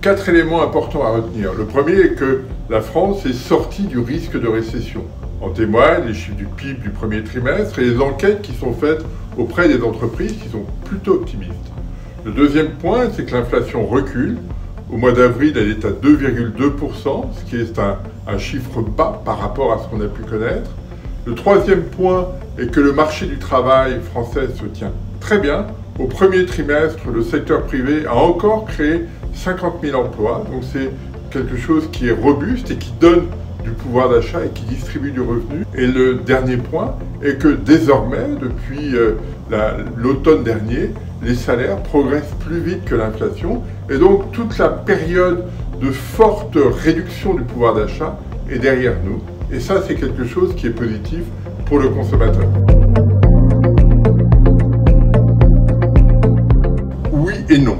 4 éléments importants à retenir. Le premier est que la France est sortie du risque de récession. En témoignent les chiffres du PIB du premier trimestre et les enquêtes qui sont faites auprès des entreprises qui sont plutôt optimistes. Le deuxième point, c'est que l'inflation recule. Au mois d'avril, elle est à 2,2%, ce qui est un chiffre bas par rapport à ce qu'on a pu connaître. Le troisième point est que le marché du travail français se tient très bien. Au premier trimestre, le secteur privé a encore créé 50 000 emplois, donc c'est quelque chose qui est robuste et qui donne du pouvoir d'achat et qui distribue du revenu. Et le dernier point est que désormais, depuis l'automne dernier, les salaires progressent plus vite que l'inflation et donc toute la période de forte réduction du pouvoir d'achat est derrière nous. Et ça, c'est quelque chose qui est positif pour le consommateur. Oui et non.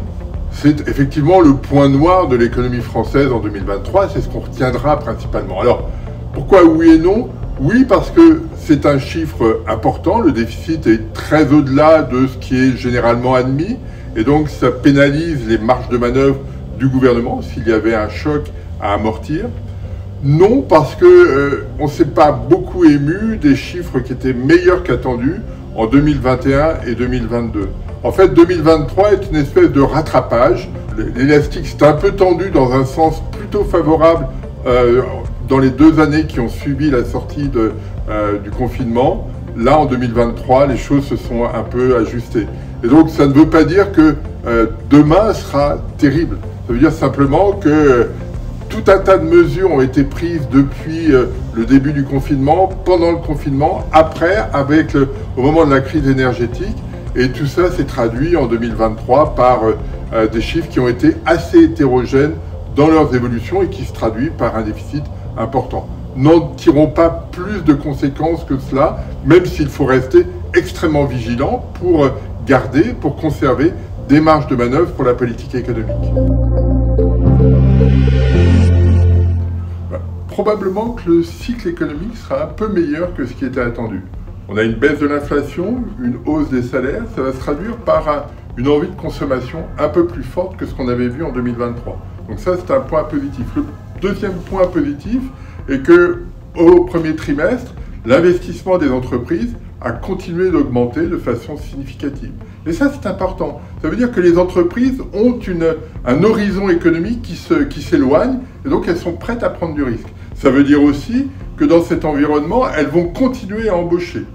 C'est effectivement le point noir de l'économie française en 2023, c'est ce qu'on retiendra principalement. Alors, pourquoi oui et non? Oui, parce que c'est un chiffre important, le déficit est très au-delà de ce qui est généralement admis, et donc ça pénalise les marges de manœuvre du gouvernement s'il y avait un choc à amortir. Non, parce que on ne s'est pas beaucoup ému des chiffres qui étaient meilleurs qu'attendus en 2021 et 2022. En fait, 2023 est une espèce de rattrapage. L'élastique s'est un peu tendu dans un sens plutôt favorable dans les 2 années qui ont suivi la sortie du confinement. Là, en 2023, les choses se sont un peu ajustées. Et donc, ça ne veut pas dire que demain sera terrible. Ça veut dire simplement que tout un tas de mesures ont été prises depuis le début du confinement, pendant le confinement, après, au moment de la crise énergétique. Et tout ça s'est traduit en 2023 par des chiffres qui ont été assez hétérogènes dans leurs évolutions et qui se traduisent par un déficit important. N'en tirons pas plus de conséquences que cela, même s'il faut rester extrêmement vigilant pour conserver des marges de manœuvre pour la politique économique. Probablement que le cycle économique sera un peu meilleur que ce qui était attendu. On a une baisse de l'inflation, une hausse des salaires, ça va se traduire par une envie de consommation un peu plus forte que ce qu'on avait vu en 2023. Donc ça, c'est un point positif. Le deuxième point positif est que au premier trimestre, l'investissement des entreprises a continué d'augmenter de façon significative. Et ça, c'est important. Ça veut dire que les entreprises ont un horizon économique qui s'éloigne, et donc elles sont prêtes à prendre du risque. Ça veut dire aussi que dans cet environnement, elles vont continuer à embaucher.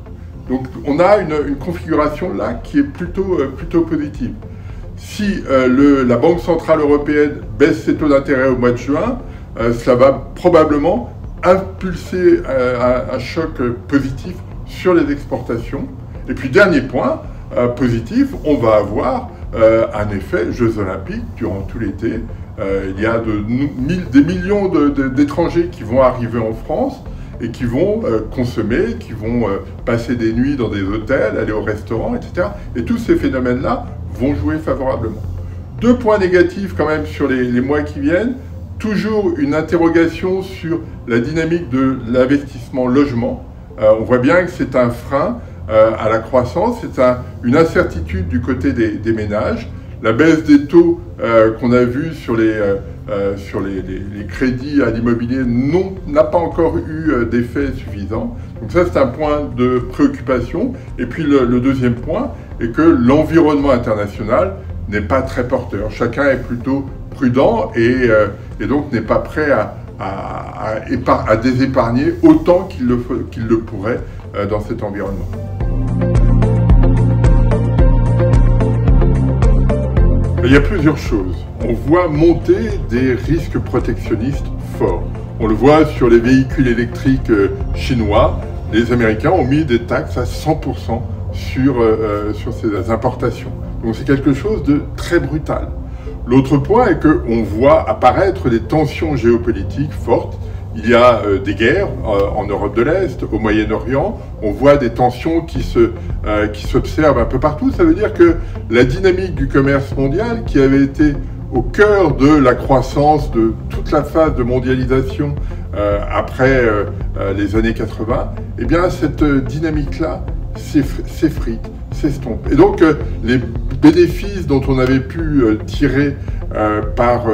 Donc on a une configuration là qui est plutôt positive. Si la Banque Centrale Européenne baisse ses taux d'intérêt au mois de juin, cela va probablement impulser un choc positif sur les exportations. Et puis dernier point positif, on va avoir un effet Jeux Olympiques durant tout l'été. Il y a des millions d'étrangers qui vont arriver en France et qui vont consommer, qui vont passer des nuits dans des hôtels, aller au restaurant, etc. Et tous ces phénomènes-là vont jouer favorablement. 2 points négatifs quand même sur les mois qui viennent. Toujours une interrogation sur la dynamique de l'investissement logement. On voit bien que c'est un frein à la croissance, c'est une incertitude du côté des ménages. La baisse des taux qu'on a vus sur les crédits à l'immobilier n'a pas encore eu d'effet suffisant. Donc ça, c'est un point de préoccupation. Et puis le deuxième point est que l'environnement international n'est pas très porteur. Chacun est plutôt prudent et donc n'est pas prêt à désépargner autant qu'il le pourrait dans cet environnement. Il y a plusieurs choses. On voit monter des risques protectionnistes forts. On le voit sur les véhicules électriques chinois. Les Américains ont mis des taxes à 100% sur ces importations. Donc c'est quelque chose de très brutal. L'autre point est qu'on voit apparaître des tensions géopolitiques fortes. Il y a des guerres en Europe de l'Est, au Moyen-Orient. On voit des tensions qui s'observent un peu partout. Ça veut dire que la dynamique du commerce mondial, qui avait été au cœur de la croissance de toute la phase de mondialisation après les années 80, eh bien cette dynamique-là s'effrite, s'estompe. Et donc les bénéfices dont on avait pu tirer par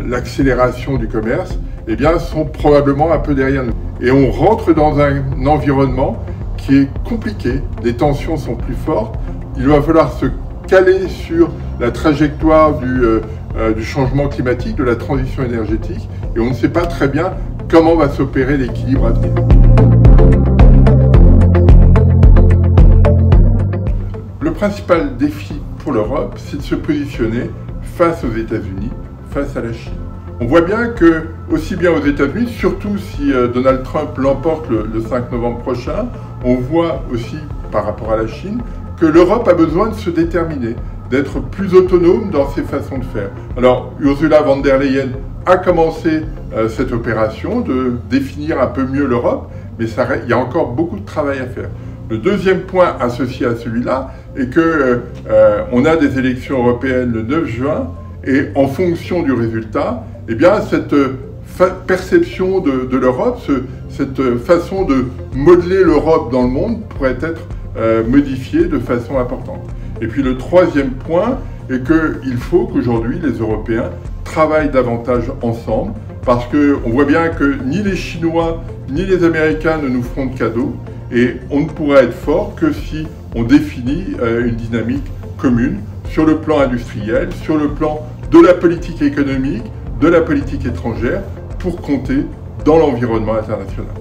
l'accélération du commerce, eh bien, sont probablement un peu derrière nous. Et on rentre dans un environnement qui est compliqué, les tensions sont plus fortes, il va falloir se caler sur la trajectoire du changement climatique, de la transition énergétique, et on ne sait pas très bien comment va s'opérer l'équilibre à venir. Le principal défi pour l'Europe, c'est de se positionner face aux États-Unis, face à la Chine. On voit bien que, aussi bien aux États-Unis, surtout si Donald Trump l'emporte le 5 novembre prochain, on voit aussi, par rapport à la Chine, que l'Europe a besoin de se déterminer, d'être plus autonome dans ses façons de faire. Alors, Ursula von der Leyen a commencé cette opération de définir un peu mieux l'Europe, mais il y a encore beaucoup de travail à faire. Le deuxième point associé à celui-là est qu'on a des élections européennes le 9 juin, et en fonction du résultat, eh bien, cette perception de l'Europe, cette façon de modeler l'Europe dans le monde pourrait être modifiée de façon importante. Et puis le troisième point est qu'il faut qu'aujourd'hui les Européens travaillent davantage ensemble, parce qu'on voit bien que ni les Chinois ni les Américains ne nous feront de cadeaux, et on ne pourra être fort que si on définit une dynamique commune sur le plan industriel, sur le plan de la politique économique, de la politique étrangère, pour compter dans l'environnement international.